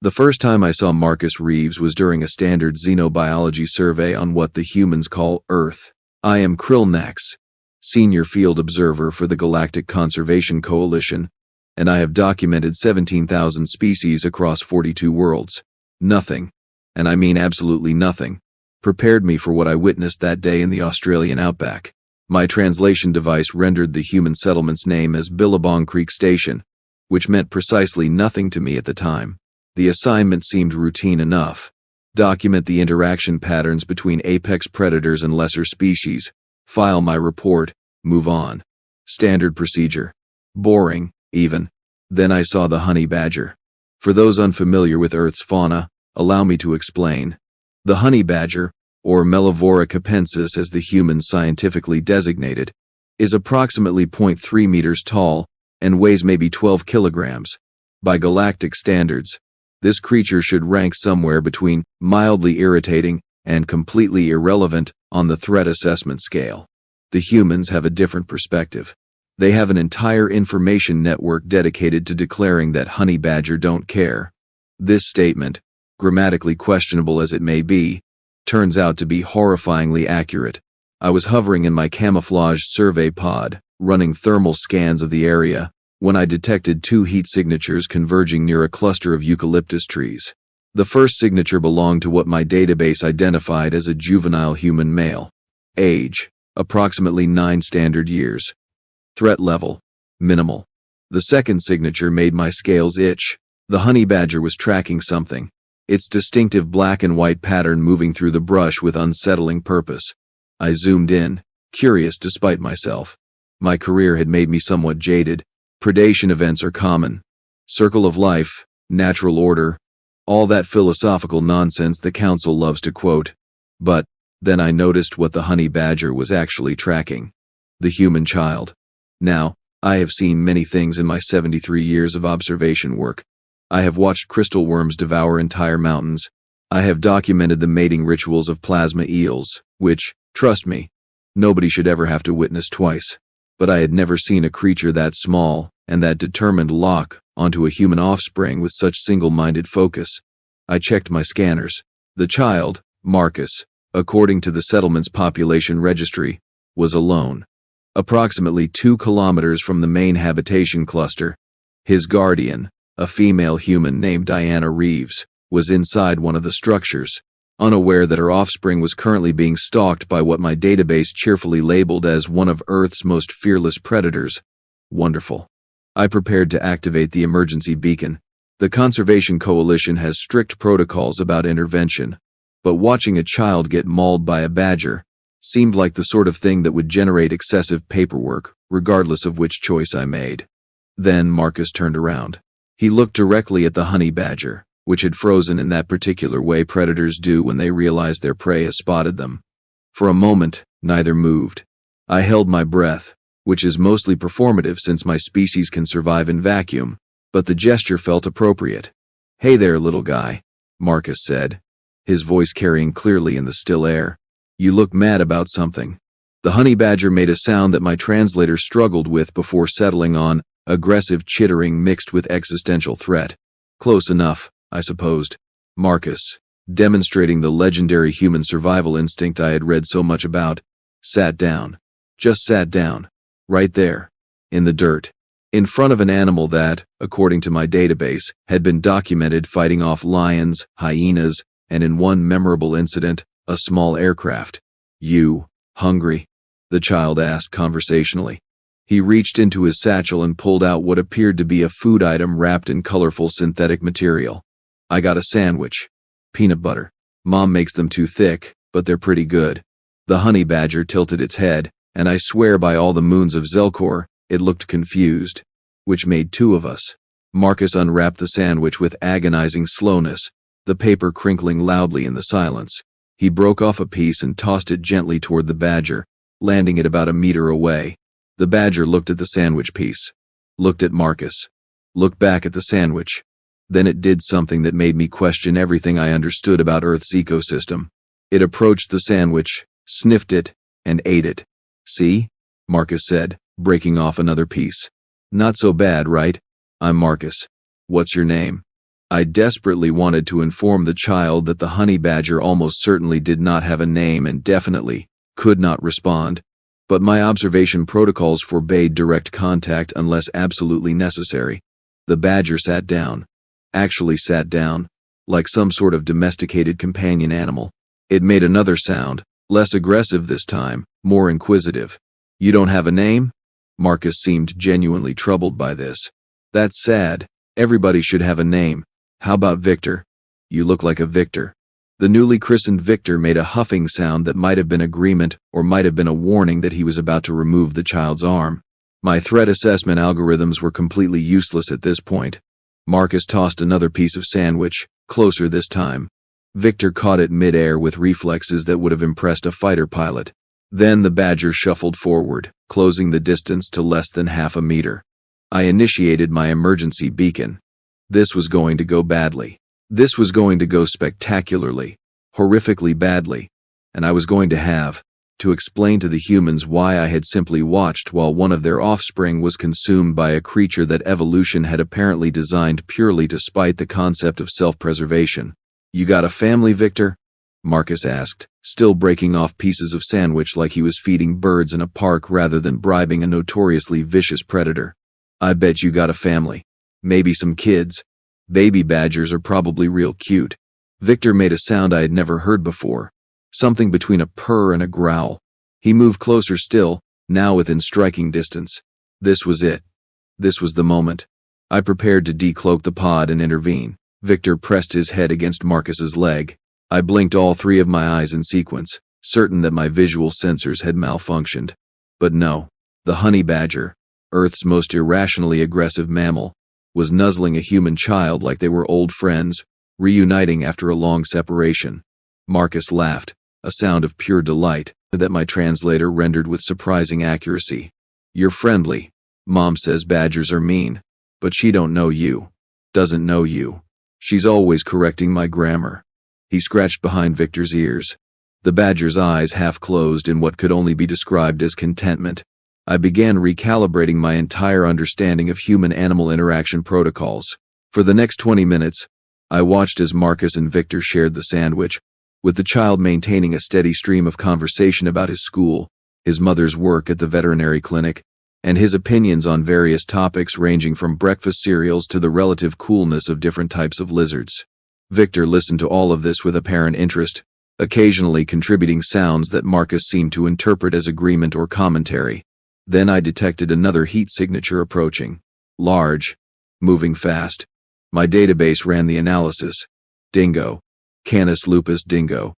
The first time I saw Marcus Reeves was during a standard xenobiology survey on what the humans call Earth. I am Krill'nax, Senior Field Observer for the Galactic Conservation Coalition, and I have documented 17,000 species across 42 worlds. Nothing, and I mean absolutely nothing, prepared me for what I witnessed that day in the Australian outback. My translation device rendered the human settlement's name as Billabong Creek Station, which meant precisely nothing to me at the time. The assignment seemed routine enough. Document the interaction patterns between apex predators and lesser species, file my report, move on. Standard procedure. Boring, even. Then I saw the honey badger. For those unfamiliar with Earth's fauna, allow me to explain. The honey badger, or Mellivora capensis as the humans scientifically designated, is approximately 0.3 meters tall and weighs maybe 12 kilograms. By galactic standards, this creature should rank somewhere between mildly irritating and completely irrelevant on the threat assessment scale. The humans have a different perspective. They have an entire information network dedicated to declaring that honey badger don't care. This statement, grammatically questionable as it may be, turns out to be horrifyingly accurate. I was hovering in my camouflaged survey pod, running thermal scans of the area, when I detected two heat signatures converging near a cluster of eucalyptus trees. The first signature belonged to what my database identified as a juvenile human male. Age, approximately 9 standard years. Threat level, minimal. The second signature made my scales itch. The honey badger was tracking something, its distinctive black and white pattern moving through the brush with unsettling purpose. I zoomed in, curious despite myself. My career had made me somewhat jaded. Predation events are common. Circle of life, natural order, all that philosophical nonsense the council loves to quote. But then I noticed what the honey badger was actually tracking. The human child. Now, I have seen many things in my 73 years of observation work. I have watched crystal worms devour entire mountains. I have documented the mating rituals of plasma eels, which, trust me, nobody should ever have to witness twice. But I had never seen a creature that small and that determined lock onto a human offspring with such single-minded focus. I checked my scanners. The child, Marcus, according to the settlement's population registry, was alone. Approximately 2 kilometers from the main habitation cluster, his guardian, a female human named Diana Reeves, was inside one of the structures, unaware that her offspring was currently being stalked by what my database cheerfully labeled as one of Earth's most fearless predators. Wonderful. I prepared to activate the emergency beacon. The Conservation Coalition has strict protocols about intervention, but watching a child get mauled by a badger seemed like the sort of thing that would generate excessive paperwork, regardless of which choice I made. Then Marcus turned around. He looked directly at the honey badger, which had frozen in that particular way predators do when they realize their prey has spotted them. For a moment, neither moved. I held my breath, which is mostly performative since my species can survive in vacuum, but the gesture felt appropriate. "Hey there, little guy," Marcus said, his voice carrying clearly in the still air. "You look mad about something." The honey badger made a sound that my translator struggled with before settling on aggressive chittering mixed with existential threat. Close enough, I supposed. Marcus, demonstrating the legendary human survival instinct I had read so much about, sat down. Just sat down. Right there. In the dirt. In front of an animal that, according to my database, had been documented fighting off lions, hyenas, and in one memorable incident, a small aircraft. "You, hungry?" the child asked conversationally. He reached into his satchel and pulled out what appeared to be a food item wrapped in colorful synthetic material. "I got a sandwich. Peanut butter. Mom makes them too thick, but they're pretty good." The honey badger tilted its head, and I swear by all the moons of Zelkor, it looked confused. Which made 2 of us. Marcus unwrapped the sandwich with agonizing slowness, the paper crinkling loudly in the silence. He broke off a piece and tossed it gently toward the badger, landing it about a meter away. The badger looked at the sandwich piece, looked at Marcus, looked back at the sandwich. Then it did something that made me question everything I understood about Earth's ecosystem. It approached the sandwich, sniffed it, and ate it. "See?" Marcus said, breaking off another piece. "Not so bad, right? I'm Marcus. What's your name?" I desperately wanted to inform the child that the honey badger almost certainly did not have a name and definitely could not respond, but my observation protocols forbade direct contact unless absolutely necessary. The badger sat down. Actually sat down, like some sort of domesticated companion animal. It made another sound, less aggressive this time, more inquisitive. You don't have a name? Marcus seemed genuinely troubled by this. That's sad. Everybody should have a name. How about Victor? You look like a Victor. The newly christened Victor made a huffing sound that might have been agreement or might have been a warning that he was about to remove the child's arm. My threat assessment algorithms were completely useless at this point. Marcus tossed another piece of sandwich, closer this time. Victor caught it mid-air with reflexes that would have impressed a fighter pilot. Then the badger shuffled forward, closing the distance to less than half a meter. I initiated my emergency beacon. This was going to go badly. This was going to go spectacularly, horrifically badly, and I was going to have to explain to the humans why I had simply watched while one of their offspring was consumed by a creature that evolution had apparently designed purely to spite the concept of self-preservation. You got a family, Victor? Marcus asked, still breaking off pieces of sandwich like he was feeding birds in a park rather than bribing a notoriously vicious predator. I bet you got a family. Maybe some kids. Baby badgers are probably real cute. Victor made a sound I had never heard before. Something between a purr and a growl. He moved closer still, now within striking distance. This was it. This was the moment. I prepared to decloak the pod and intervene. Victor pressed his head against Marcus's leg. I blinked all three of my eyes in sequence, certain that my visual sensors had malfunctioned. But no. The honey badger, Earth's most irrationally aggressive mammal, was nuzzling a human child like they were old friends, reuniting after a long separation. Marcus laughed, a sound of pure delight that my translator rendered with surprising accuracy. You're friendly. Mom says badgers are mean, but she don't know you. Doesn't know you. She's always correcting my grammar. He scratched behind Victor's ears. The badger's eyes half closed in what could only be described as contentment. I began recalibrating my entire understanding of human-animal interaction protocols. For the next 20 minutes, I watched as Marcus and Victor shared the sandwich, with the child maintaining a steady stream of conversation about his school, his mother's work at the veterinary clinic, and his opinions on various topics ranging from breakfast cereals to the relative coolness of different types of lizards. Victor listened to all of this with apparent interest, occasionally contributing sounds that Marcus seemed to interpret as agreement or commentary. Then I detected another heat signature approaching. Large. Moving fast. My database ran the analysis. Dingo. Canis lupus dingo.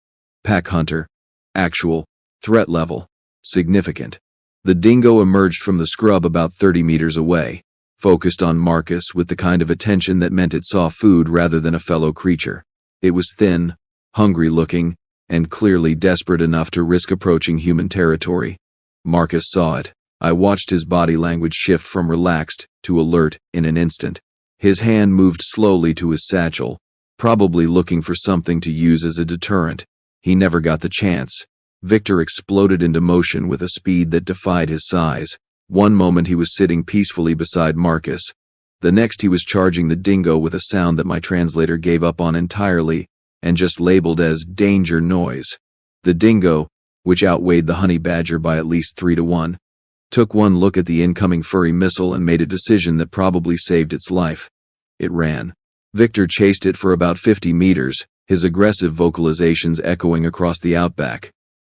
Pack hunter. Actual. Threat level. Significant. The dingo emerged from the scrub about 30 meters away, focused on Marcus with the kind of attention that meant it saw food rather than a fellow creature. It was thin, hungry-looking, and clearly desperate enough to risk approaching human territory. Marcus saw it. I watched his body language shift from relaxed to alert in an instant. His hand moved slowly to his satchel, probably looking for something to use as a deterrent. He never got the chance. Victor exploded into motion with a speed that defied his size. One moment he was sitting peacefully beside Marcus. The next he was charging the dingo with a sound that my translator gave up on entirely and just labeled as danger noise. The dingo, which outweighed the honey badger by at least 3-1, took one look at the incoming furry missile and made a decision that probably saved its life. It ran. Victor chased it for about 50 meters, his aggressive vocalizations echoing across the outback,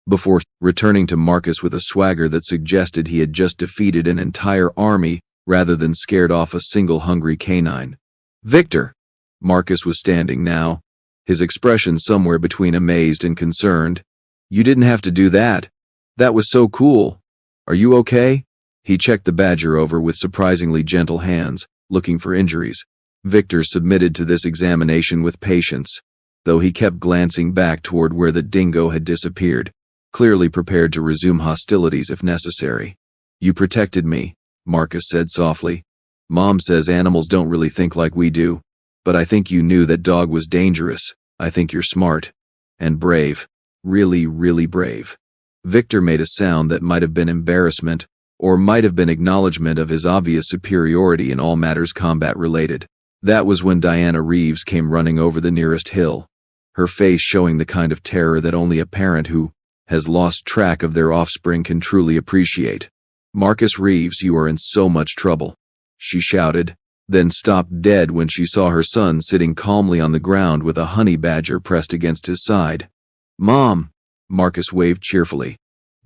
before returning to Marcus with a swagger that suggested he had just defeated an entire army rather than scared off a single hungry canine. Victor! Marcus was standing now, his expression somewhere between amazed and concerned. You didn't have to do that. That was so cool. Are you okay? He checked the badger over with surprisingly gentle hands, looking for injuries. Victor submitted to this examination with patience, though he kept glancing back toward where the dingo had disappeared, clearly prepared to resume hostilities if necessary. You protected me, Marcus said softly. Mom says animals don't really think like we do, but I think you knew that dog was dangerous. I think you're smart. And brave. Really, really brave. Victor made a sound that might have been embarrassment, or might have been acknowledgement of his obvious superiority in all matters combat-related. That was when Diana Reeves came running over the nearest hill, her face showing the kind of terror that only a parent who has lost track of their offspring can truly appreciate. "Marcus Reeves, you are in so much trouble," she shouted, then stopped dead when she saw her son sitting calmly on the ground with a honey badger pressed against his side. "Mom," Marcus waved cheerfully.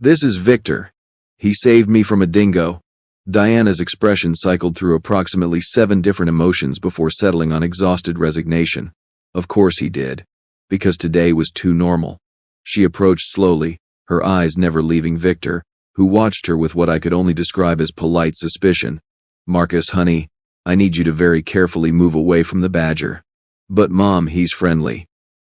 "This is Victor. He saved me from a dingo." Diana's expression cycled through approximately 7 different emotions before settling on exhausted resignation. Of course he did, because today was too normal. She approached slowly, her eyes never leaving Victor, who watched her with what I could only describe as polite suspicion. "Marcus, honey, I need you to very carefully move away from the badger." "But Mom, he's friendly."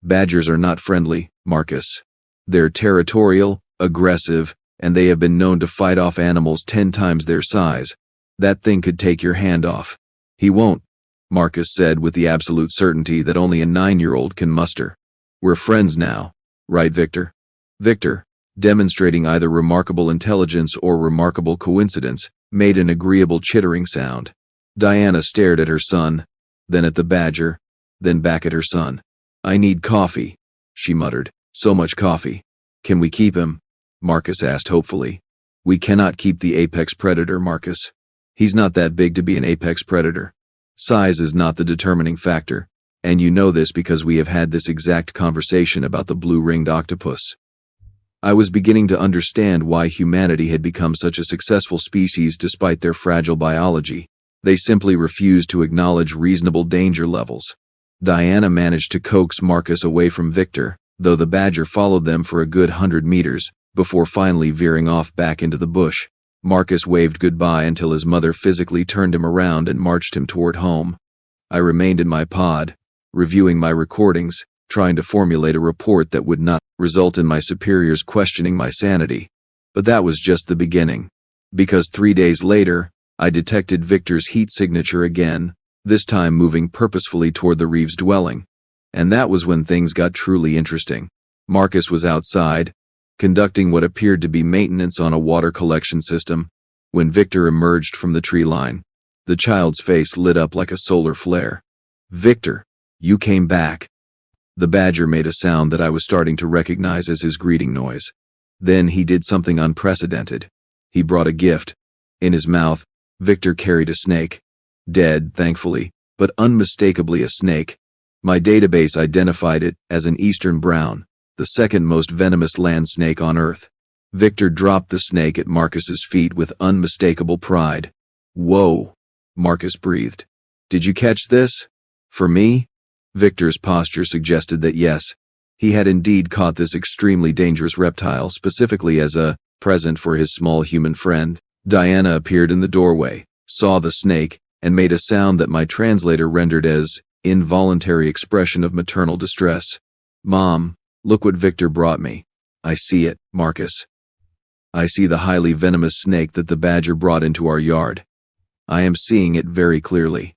"Badgers are not friendly, Marcus. They're territorial, aggressive, and they have been known to fight off animals 10 times their size. That thing could take your hand off." "He won't," Marcus said with the absolute certainty that only a 9-year-old can muster. "We're friends now, right, Victor?" Victor, demonstrating either remarkable intelligence or remarkable coincidence, made an agreeable chittering sound. Diana stared at her son, then at the badger, then back at her son. "I need coffee," she muttered. "So much coffee." "Can we keep him?" Marcus asked hopefully. "We cannot keep the apex predator, Marcus. He's not that big to be an apex predator. Size is not the determining factor, and you know this because we have had this exact conversation about the blue-ringed octopus." I was beginning to understand why humanity had become such a successful species despite their fragile biology. They simply refused to acknowledge reasonable danger levels. Diana managed to coax Marcus away from Victor, though the badger followed them for a good 100 meters, before finally veering off back into the bush. Marcus waved goodbye until his mother physically turned him around and marched him toward home. I remained in my pod, reviewing my recordings, trying to formulate a report that would not result in my superiors questioning my sanity. But that was just the beginning. Because 3 days later, I detected Victor's heat signature again, this time moving purposefully toward the Reeves dwelling. And that was when things got truly interesting. Marcus was outside, conducting what appeared to be maintenance on a water collection system, when Victor emerged from the tree line. The child's face lit up like a solar flare. "Victor, you came back." The badger made a sound that I was starting to recognize as his greeting noise. Then he did something unprecedented. He brought a gift. In his mouth, Victor carried a snake. Dead, thankfully, but unmistakably a snake. My database identified it as an eastern brown, the second most venomous land snake on Earth. Victor dropped the snake at Marcus's feet with unmistakable pride. "Whoa," Marcus breathed. "Did you catch this? For me?" Victor's posture suggested that yes, he had indeed caught this extremely dangerous reptile specifically as a present for his small human friend. Diana appeared in the doorway, saw the snake, and made a sound that my translator rendered as involuntary expression of maternal distress. "Mom, look what Victor brought me." "I see it, Marcus. I see the highly venomous snake that the badger brought into our yard. I am seeing it very clearly.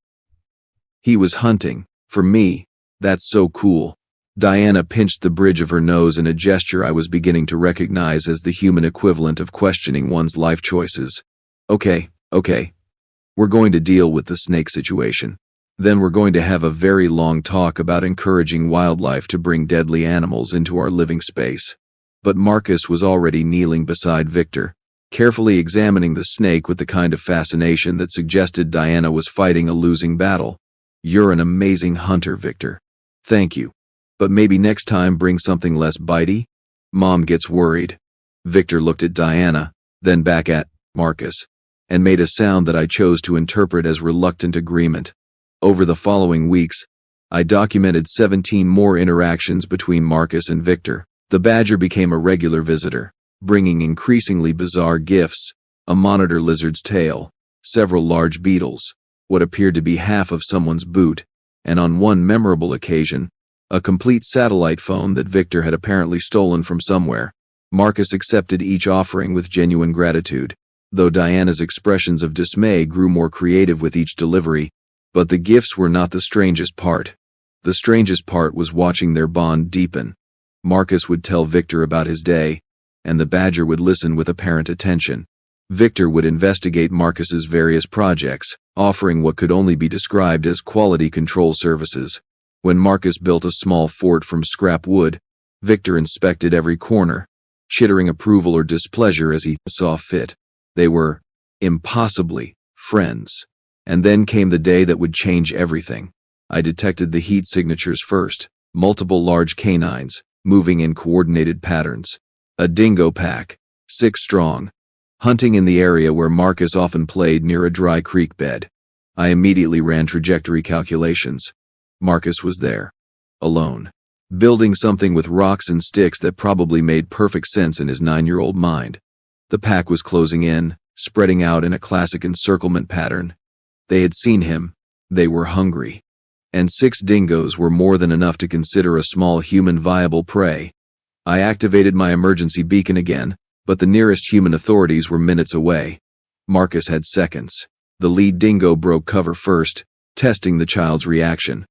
He was hunting for me. That's so cool." Diana pinched the bridge of her nose in a gesture I was beginning to recognize as the human equivalent of questioning one's life choices. Okay. We're going to deal with the snake situation. Then we're going to have a very long talk about encouraging wildlife to bring deadly animals into our living space." But Marcus was already kneeling beside Victor, carefully examining the snake with the kind of fascination that suggested Diana was fighting a losing battle. "You're an amazing hunter, Victor. Thank you. But maybe next time bring something less bitey?" Mom gets worried. Victor looked at Diana, then back at Marcus, and made a sound that I chose to interpret as reluctant agreement. Over the following weeks, I documented 17 more interactions between Marcus and Victor. The badger became a regular visitor, bringing increasingly bizarre gifts: a monitor lizard's tail, several large beetles, what appeared to be half of someone's boot, and on one memorable occasion, a complete satellite phone that Victor had apparently stolen from somewhere. Marcus accepted each offering with genuine gratitude, though Diana's expressions of dismay grew more creative with each delivery. But the gifts were not the strangest part. The strangest part was watching their bond deepen. Marcus would tell Victor about his day, and the badger would listen with apparent attention. Victor would investigate Marcus's various projects, offering what could only be described as quality control services. When Marcus built a small fort from scrap wood, Victor inspected every corner, chittering approval or displeasure as he saw fit. They were, impossibly, friends. And then came the day that would change everything. I detected the heat signatures first, multiple large canines, moving in coordinated patterns. A dingo pack, 6 strong, hunting in the area where Marcus often played near a dry creek bed. I immediately ran trajectory calculations. Marcus was there, alone, building something with rocks and sticks that probably made perfect sense in his 9-year-old mind. The pack was closing in, spreading out in a classic encirclement pattern. They had seen him. They were hungry. And 6 dingoes were more than enough to consider a small human viable prey. I activated my emergency beacon again, but the nearest human authorities were minutes away. Marcus had seconds. The lead dingo broke cover first, testing the child's reaction.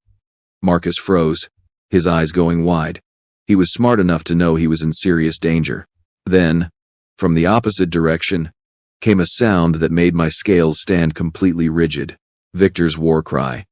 Marcus froze, his eyes going wide. He was smart enough to know he was in serious danger. Then, from the opposite direction, came a sound that made my scales stand completely rigid. Victor's war cry.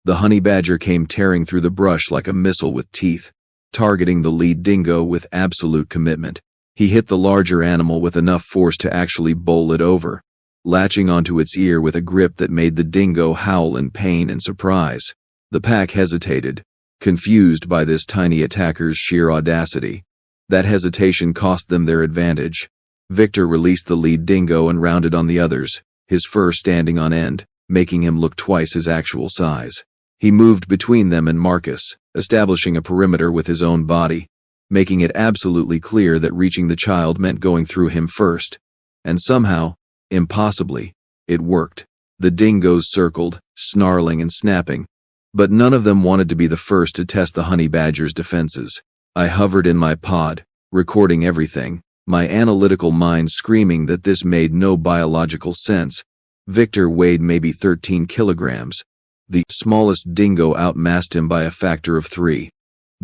The honey badger came tearing through the brush like a missile with teeth, targeting the lead dingo with absolute commitment. He hit the larger animal with enough force to actually bowl it over, latching onto its ear with a grip that made the dingo howl in pain and surprise. The pack hesitated, confused by this tiny attacker's sheer audacity. That hesitation cost them their advantage. Victor released the lead dingo and rounded on the others, his fur standing on end, making him look twice his actual size. He moved between them and Marcus, establishing a perimeter with his own body, making it absolutely clear that reaching the child meant going through him first. And somehow, impossibly, it worked. The dingoes circled, snarling and snapping, but none of them wanted to be the first to test the honey badger's defenses. I hovered in my pod, recording everything, my analytical mind screaming that this made no biological sense. Victor weighed maybe 13 kilograms. The smallest dingo outmassed him by a factor of 3.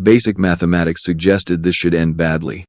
Basic mathematics suggested this should end badly.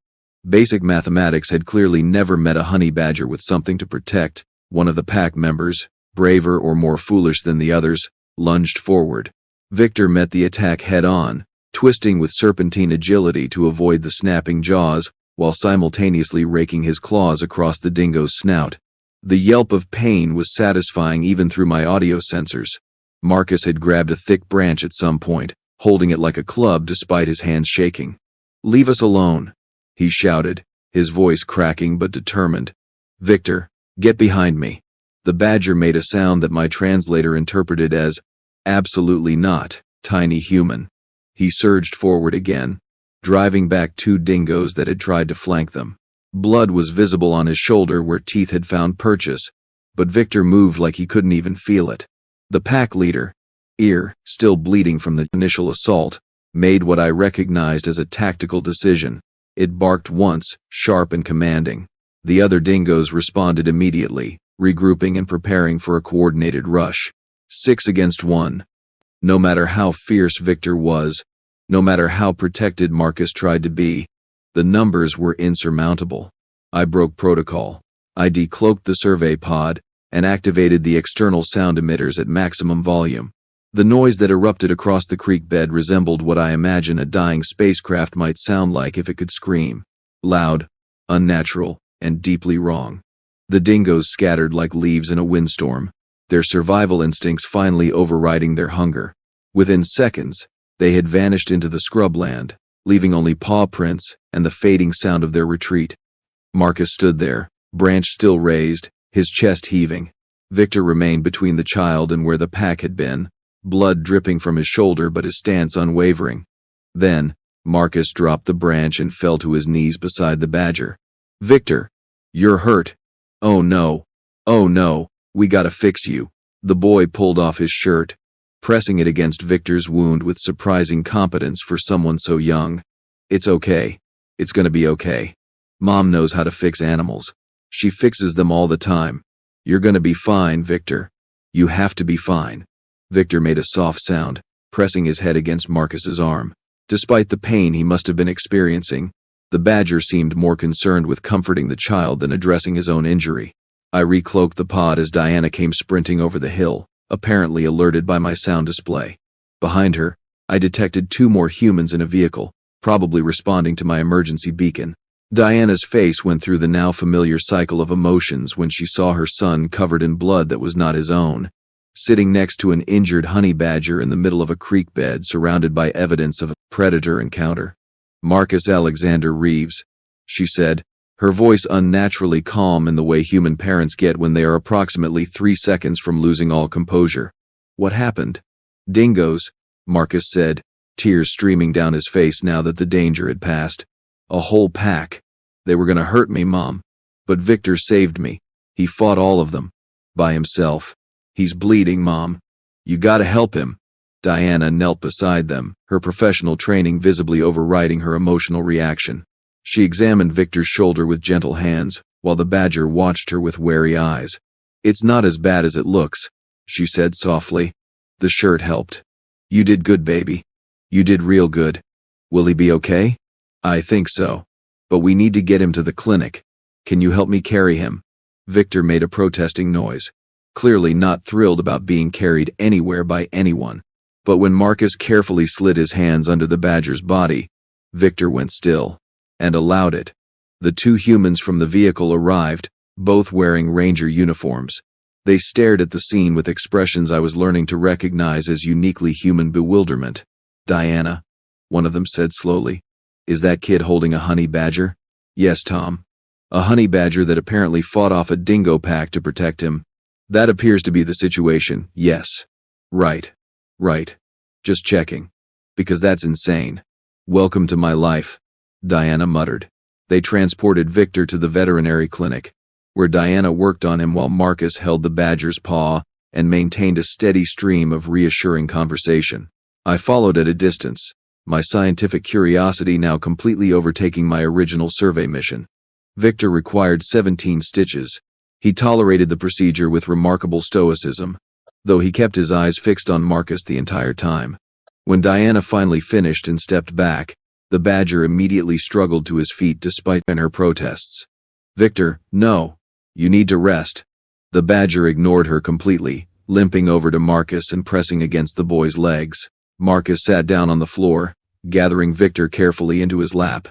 Basic mathematics had clearly never met a honey badger with something to protect. One of the pack members, braver or more foolish than the others, lunged forward. Victor met the attack head-on, twisting with serpentine agility to avoid the snapping jaws, while simultaneously raking his claws across the dingo's snout. The yelp of pain was satisfying even through my audio sensors. Marcus had grabbed a thick branch at some point, holding it like a club despite his hands shaking. "Leave us alone," he shouted, his voice cracking but determined. "Victor, get behind me." The badger made a sound that my translator interpreted as, "Absolutely not, tiny human." He surged forward again, driving back 2 dingoes that had tried to flank them. Blood was visible on his shoulder where teeth had found purchase, but Victor moved like he couldn't even feel it. The pack leader, ear still bleeding from the initial assault, made what I recognized as a tactical decision. It barked once, sharp and commanding. The other dingoes responded immediately, regrouping and preparing for a coordinated rush. 6 against 1. No matter how fierce Victor was, no matter how protected Marcus tried to be, the numbers were insurmountable. I broke protocol. I decloaked the survey pod and activated the external sound emitters at maximum volume. The noise that erupted across the creek bed resembled what I imagine a dying spacecraft might sound like if it could scream. Loud, unnatural, and deeply wrong. The dingoes scattered like leaves in a windstorm, their survival instincts finally overriding their hunger. Within seconds, they had vanished into the scrubland, leaving only paw prints and the fading sound of their retreat. Marcus stood there, branch still raised, his chest heaving. Victor remained between the child and where the pack had been, blood dripping from his shoulder but his stance unwavering. Then, Marcus dropped the branch and fell to his knees beside the badger. "Victor, you're hurt." "Oh no. Oh no, we gotta fix you." The boy pulled off his shirt, pressing it against Victor's wound with surprising competence for someone so young. "It's okay. It's gonna be okay. Mom knows how to fix animals. She fixes them all the time. You're gonna be fine, Victor. You have to be fine." Victor made a soft sound, pressing his head against Marcus's arm. Despite the pain he must have been experiencing, the badger seemed more concerned with comforting the child than addressing his own injury. I recloaked the pod as Diana came sprinting over the hill, apparently alerted by my sound display. Behind her, I detected 2 more humans in a vehicle, probably responding to my emergency beacon. Diana's face went through the now familiar cycle of emotions when she saw her son covered in blood that was not his own, sitting next to an injured honey badger in the middle of a creek bed surrounded by evidence of a predator encounter. "Marcus Alexander Reeves," she said, her voice unnaturally calm in the way human parents get when they are approximately 3 seconds from losing all composure. "What happened?" "Dingoes," Marcus said, tears streaming down his face now that the danger had passed. "A whole pack. They were gonna hurt me, Mom. But Victor saved me. He fought all of them. By himself. He's bleeding, Mom. You gotta help him." Diana knelt beside them, her professional training visibly overriding her emotional reaction. She examined Victor's shoulder with gentle hands, while the badger watched her with wary eyes. "It's not as bad as it looks," she said softly. "The shirt helped. You did good, baby. You did real good. Will he be okay?" "I think so. But we need to get him to the clinic. Can you help me carry him?" Victor made a protesting noise, clearly not thrilled about being carried anywhere by anyone. But when Marcus carefully slid his hands under the badger's body, Victor went still, and allowed it. The 2 humans from the vehicle arrived, both wearing ranger uniforms. They stared at the scene with expressions I was learning to recognize as uniquely human bewilderment. "Diana," one of them said slowly, "is that kid holding a honey badger?" "Yes, Tom. A honey badger that apparently fought off a dingo pack to protect him." "That appears to be the situation, yes." Right. Just checking. Because that's insane." "Welcome to my life," Diana muttered. They transported Victor to the veterinary clinic, where Diana worked on him while Marcus held the badger's paw and maintained a steady stream of reassuring conversation. I followed at a distance, my scientific curiosity now completely overtaking my original survey mission. Victor required 17 stitches. He tolerated the procedure with remarkable stoicism, though he kept his eyes fixed on Marcus the entire time. When Diana finally finished and stepped back, the badger immediately struggled to his feet despite her protests. "Victor, no. You need to rest." The badger ignored her completely, limping over to Marcus and pressing against the boy's legs. Marcus sat down on the floor, gathering Victor carefully into his lap.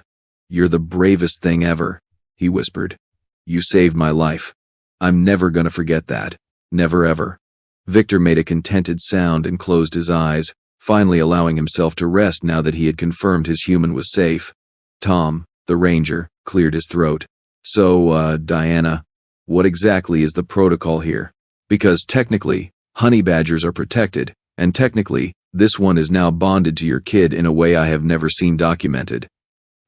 "You're the bravest thing ever," he whispered. "You saved my life. I'm never gonna forget that. Never ever." Victor made a contented sound and closed his eyes, finally allowing himself to rest now that he had confirmed his human was safe. Tom, the ranger, cleared his throat. "So, Diana, what exactly is the protocol here? Because technically, honey badgers are protected, and technically, this one is now bonded to your kid in a way I have never seen documented."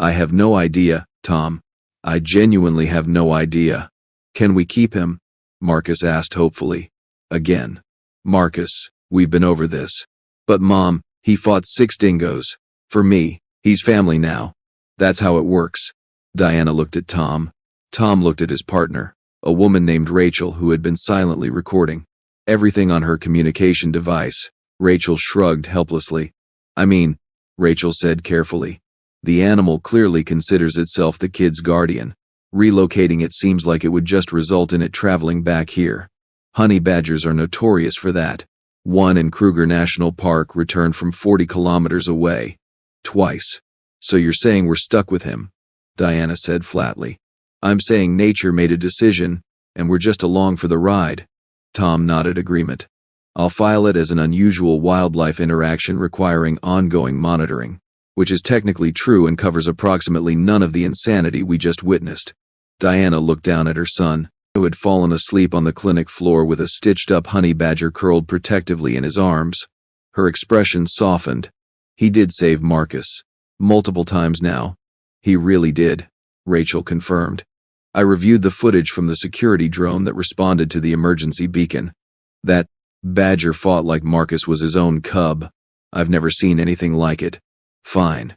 "I have no idea, Tom. I genuinely have no idea." "Can we keep him?" Marcus asked hopefully. Again. "Marcus, we've been over this." "But Mom, he fought 6 dingoes. For me, he's family now. That's how it works." Diana looked at Tom. Tom looked at his partner, a woman named Rachel who had been silently recording everything on her communication device. Rachel shrugged helplessly. "I mean," Rachel said carefully, "the animal clearly considers itself the kid's guardian. Relocating it seems like it would just result in it traveling back here. Honey badgers are notorious for that. One in Kruger National Park returned from 40 kilometers away. Twice. So you're saying we're stuck with him?" Diana said flatly. "I'm saying nature made a decision, and we're just along for the ride." Tom nodded agreement. "I'll file it as an unusual wildlife interaction requiring ongoing monitoring, which is technically true and covers approximately none of the insanity we just witnessed." Diana looked down at her son, who had fallen asleep on the clinic floor with a stitched-up honey badger curled protectively in his arms. Her expression softened. "He did save Marcus. Multiple times now." "He really did," Rachel confirmed. "I reviewed the footage from the security drone that responded to the emergency beacon. That badger fought like Marcus was his own cub. I've never seen anything like it." "Fine."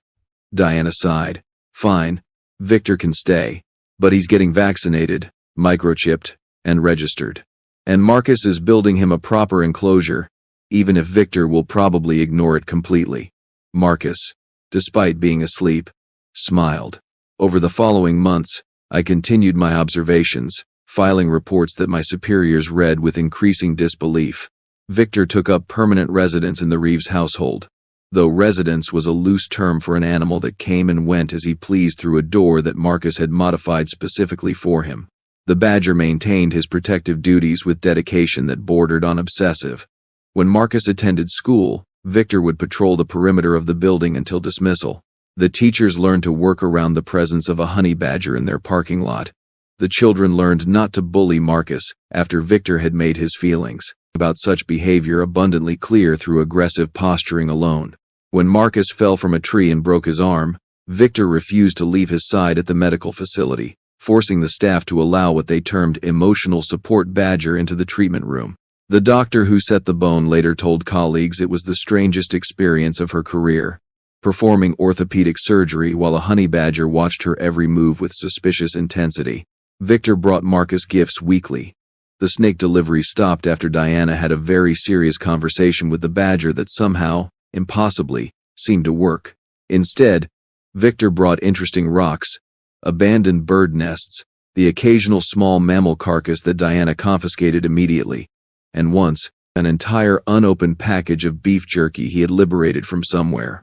Diana sighed. "Fine. Victor can stay. But he's getting vaccinated, microchipped, and registered. And Marcus is building him a proper enclosure, even if Victor will probably ignore it completely." Marcus, despite being asleep, smiled. "Over the following months, I continued my observations, filing reports that my superiors read with increasing disbelief. Victor took up permanent residence in the Reeves household, though residence was a loose term for an animal that came and went as he pleased through a door that Marcus had modified specifically for him. The badger maintained his protective duties with dedication that bordered on obsessive. When Marcus attended school, Victor would patrol the perimeter of the building until dismissal. The teachers learned to work around the presence of a honey badger in their parking lot. The children learned not to bully Marcus after Victor had made his feelings about such behavior abundantly clear through aggressive posturing alone. When Marcus fell from a tree and broke his arm, Victor refused to leave his side at the medical facility, forcing the staff to allow what they termed emotional support badger into the treatment room. The doctor who set the bone later told colleagues it was the strangest experience of her career, performing orthopedic surgery while a honey badger watched her every move with suspicious intensity. Victor brought Marcus gifts weekly. The snake delivery stopped after Diana had a very serious conversation with the badger that somehow, impossibly, seemed to work. Instead, Victor brought interesting rocks, abandoned bird nests, the occasional small mammal carcass that Diana confiscated immediately, and once, an entire unopened package of beef jerky he had liberated from somewhere.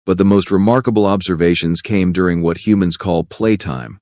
But the most remarkable observations came during what humans call playtime.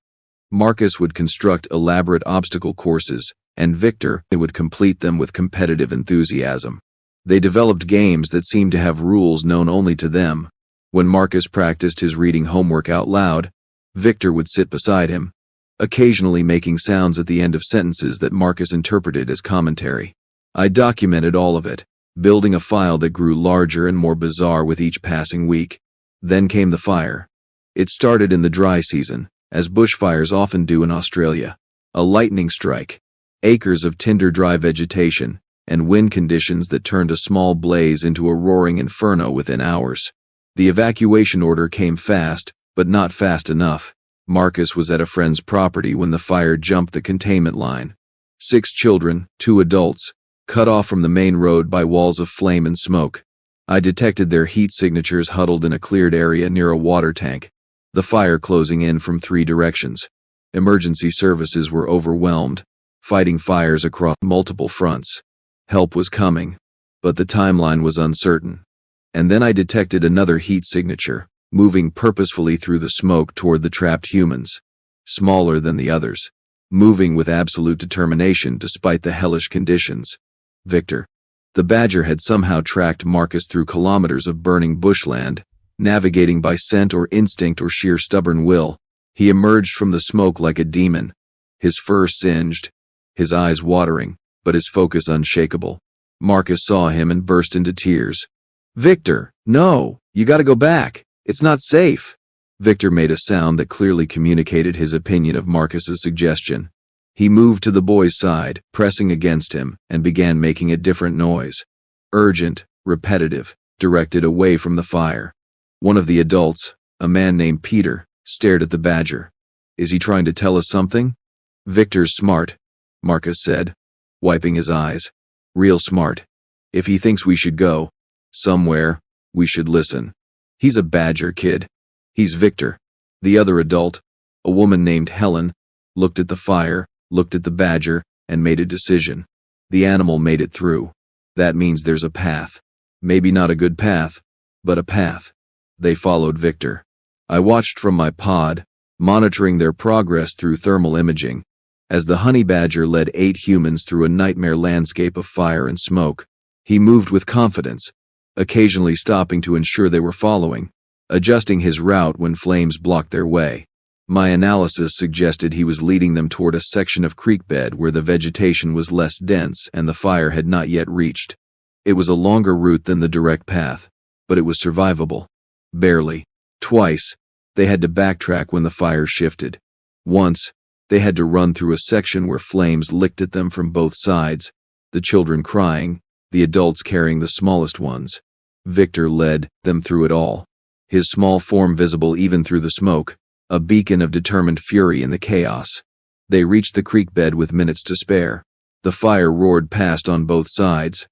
Marcus would construct elaborate obstacle courses, and Victor would complete them with competitive enthusiasm. They developed games that seemed to have rules known only to them. When Marcus practiced his reading homework out loud, Victor would sit beside him, occasionally making sounds at the end of sentences that Marcus interpreted as commentary. I documented all of it, building a file that grew larger and more bizarre with each passing week. Then came the fire. It started in the dry season, as bushfires often do in Australia. A lightning strike, acres of tinder dry vegetation, and wind conditions that turned a small blaze into a roaring inferno within hours. The evacuation order came fast, but not fast enough. Marcus was at a friend's property when the fire jumped the containment line. 6 children, 2 adults, cut off from the main road by walls of flame and smoke. I detected their heat signatures huddled in a cleared area near a water tank, the fire closing in from 3 directions. Emergency services were overwhelmed, fighting fires across multiple fronts. Help was coming, but the timeline was uncertain. And then I detected another heat signature, moving purposefully through the smoke toward the trapped humans, smaller than the others, moving with absolute determination despite the hellish conditions. Victor. The badger had somehow tracked Marcus through kilometers of burning bushland, navigating by scent or instinct or sheer stubborn will. He emerged from the smoke like a demon, his fur singed, his eyes watering, but his focus unshakable. Marcus saw him and burst into tears. "Victor, no, you gotta go back. It's not safe." Victor made a sound that clearly communicated his opinion of Marcus's suggestion. He moved to the boy's side, pressing against him, and began making a different noise. Urgent, repetitive, directed away from the fire. One of the adults, a man named Peter, stared at the badger. "Is he trying to tell us something?" "Victor's smart," Marcus said, wiping his eyes. "Real smart. If he thinks we should go somewhere, we should listen. He's a badger kid. He's Victor." The other adult, a woman named Helen, looked at the fire, looked at the badger, and made a decision. The animal made it through. That means there's a path. Maybe not a good path, but a path. They followed Victor. I watched from my pod, monitoring their progress through thermal imaging, as the honey badger led 8 humans through a nightmare landscape of fire and smoke. He moved with confidence, occasionally stopping to ensure they were following, adjusting his route when flames blocked their way. My analysis suggested he was leading them toward a section of creek bed where the vegetation was less dense and the fire had not yet reached. It was a longer route than the direct path, but it was survivable. Barely. Twice, they had to backtrack when the fire shifted. Once, they had to run through a section where flames licked at them from both sides, the children crying, the adults carrying the smallest ones. Victor led them through it all, his small form visible even through the smoke, a beacon of determined fury in the chaos. They reached the creek bed with minutes to spare. The fire roared past on both sides,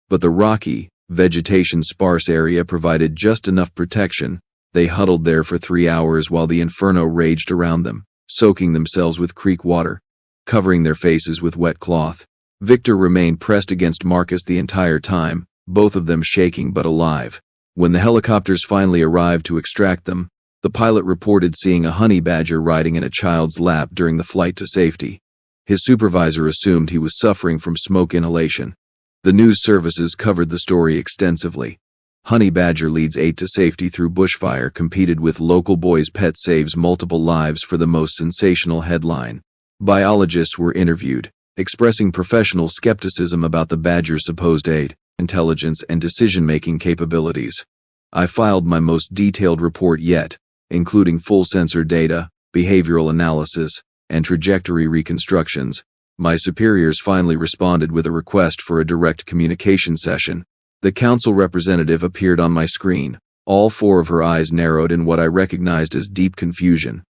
but the rocky, vegetation-sparse area provided just enough protection. They huddled there for 3 hours while the inferno raged around them, soaking themselves with creek water, covering their faces with wet cloth. Victor remained pressed against Marcus the entire time, both of them shaking but alive. When the helicopters finally arrived to extract them, the pilot reported seeing a honey badger riding in a child's lap during the flight to safety. His supervisor assumed he was suffering from smoke inhalation. The news services covered the story extensively. Honey badger leads 8 to safety through bushfire competed with local boy's pet saves multiple lives for the most sensational headline. Biologists were interviewed, expressing professional skepticism about the badger's supposed aid, intelligence, and decision-making capabilities. I filed my most detailed report yet, including full sensor data, behavioral analysis, and trajectory reconstructions. My superiors finally responded with a request for a direct communication session. The council representative appeared on my screen. All 4 of her eyes narrowed in what I recognized as deep confusion.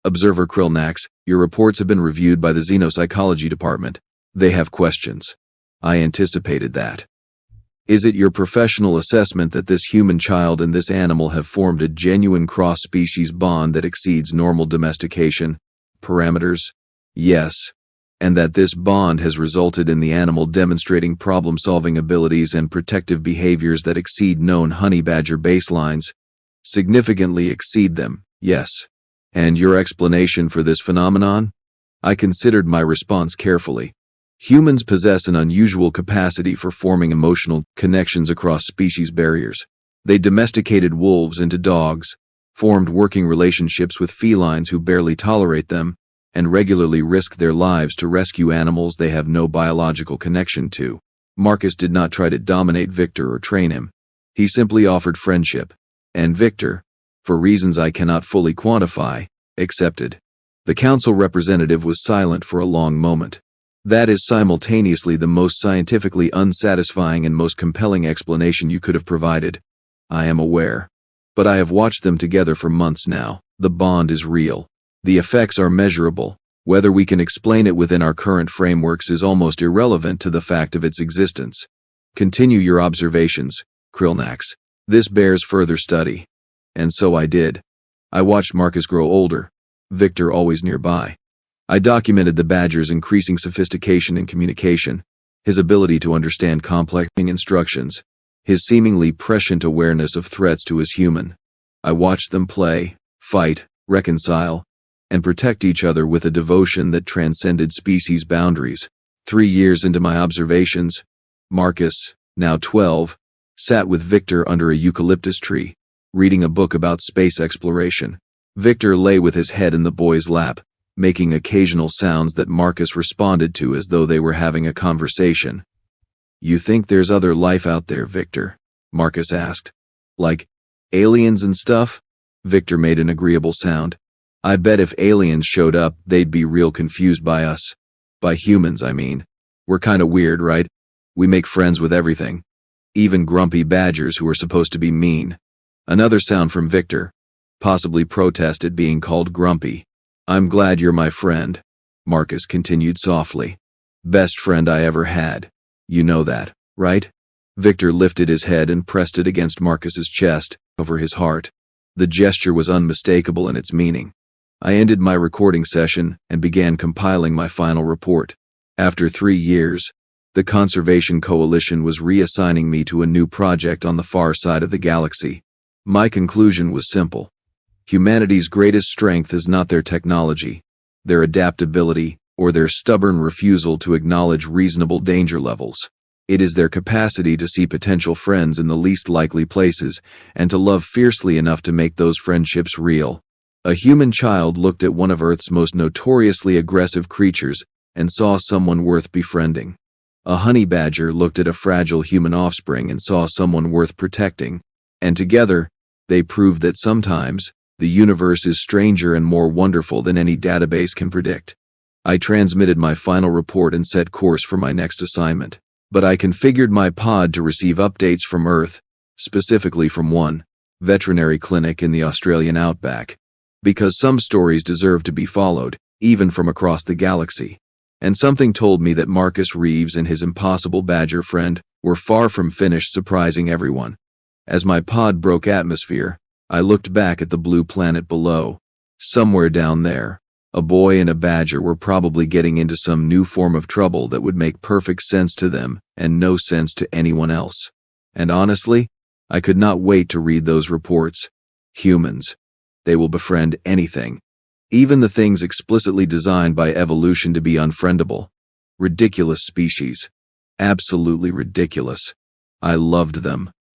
Observer Krill'nax, your reports have been reviewed by the Xenopsychology Department. They have questions. I anticipated that. Is it your professional assessment that this human child and this animal have formed a genuine cross-species bond that exceeds normal domestication parameters? Yes. And that this bond has resulted in the animal demonstrating problem-solving abilities and protective behaviors that exceed known honey badger baselines? Significantly exceed them, yes. And your explanation for this phenomenon? I considered my response carefully. Humans possess an unusual capacity for forming emotional connections across species barriers. They domesticated wolves into dogs, formed working relationships with felines who barely tolerate them, and regularly risk their lives to rescue animals they have no biological connection to. Marcus did not try to dominate Victor or train him. He simply offered friendship. And Victor, for reasons I cannot fully quantify, accepted. The council representative was silent for a long moment. That is simultaneously the most scientifically unsatisfying and most compelling explanation you could have provided. I am aware. But I have watched them together for months now. The bond is real. The effects are measurable. Whether we can explain it within our current frameworks is almost irrelevant to the fact of its existence. Continue your observations, Krill'nax. This bears further study. And so I did. I watched Marcus grow older, Victor always nearby. I documented the badger's increasing sophistication in communication, his ability to understand complex instructions, his seemingly prescient awareness of threats to his human. I watched them play, fight, reconcile, and protect each other with a devotion that transcended species boundaries. 3 years into my observations, Marcus, now 12, sat with Victor under a eucalyptus tree, reading a book about space exploration. Victor lay with his head in the boy's lap, making occasional sounds that Marcus responded to as though they were having a conversation. You think there's other life out there, Victor? Marcus asked. Like aliens and stuff? Victor made an agreeable sound. I bet if aliens showed up, they'd be real confused by us. By humans, I mean. We're kinda weird, right? We make friends with everything. Even grumpy badgers who are supposed to be mean. Another sound from Victor. Possibly protest at being called grumpy. I'm glad you're my friend, Marcus continued softly. Best friend I ever had. You know that, right? Victor lifted his head and pressed it against Marcus's chest, over his heart. The gesture was unmistakable in its meaning. I ended my recording session and began compiling my final report. After 3 years, the Conservation Coalition was reassigning me to a new project on the far side of the galaxy. My conclusion was simple. Humanity's greatest strength is not their technology, their adaptability, or their stubborn refusal to acknowledge reasonable danger levels. It is their capacity to see potential friends in the least likely places and to love fiercely enough to make those friendships real. A human child looked at one of Earth's most notoriously aggressive creatures and saw someone worth befriending. A honey badger looked at a fragile human offspring and saw someone worth protecting. And together, they proved that sometimes, the universe is stranger and more wonderful than any database can predict. I transmitted my final report and set course for my next assignment. But I configured my pod to receive updates from Earth, specifically from one veterinary clinic in the Australian outback, because some stories deserve to be followed, even from across the galaxy. And something told me that Marcus Reeves and his impossible badger friend were far from finished surprising everyone. As my pod broke atmosphere, I looked back at the blue planet below. Somewhere down there, A boy and a badger were probably getting into some new form of trouble that would make perfect sense to them and no sense to anyone else. And honestly, I could not wait to read those reports. Humans. They will befriend anything. Even the things explicitly designed by evolution to be unfriendable. Ridiculous species. Absolutely ridiculous. I loved them.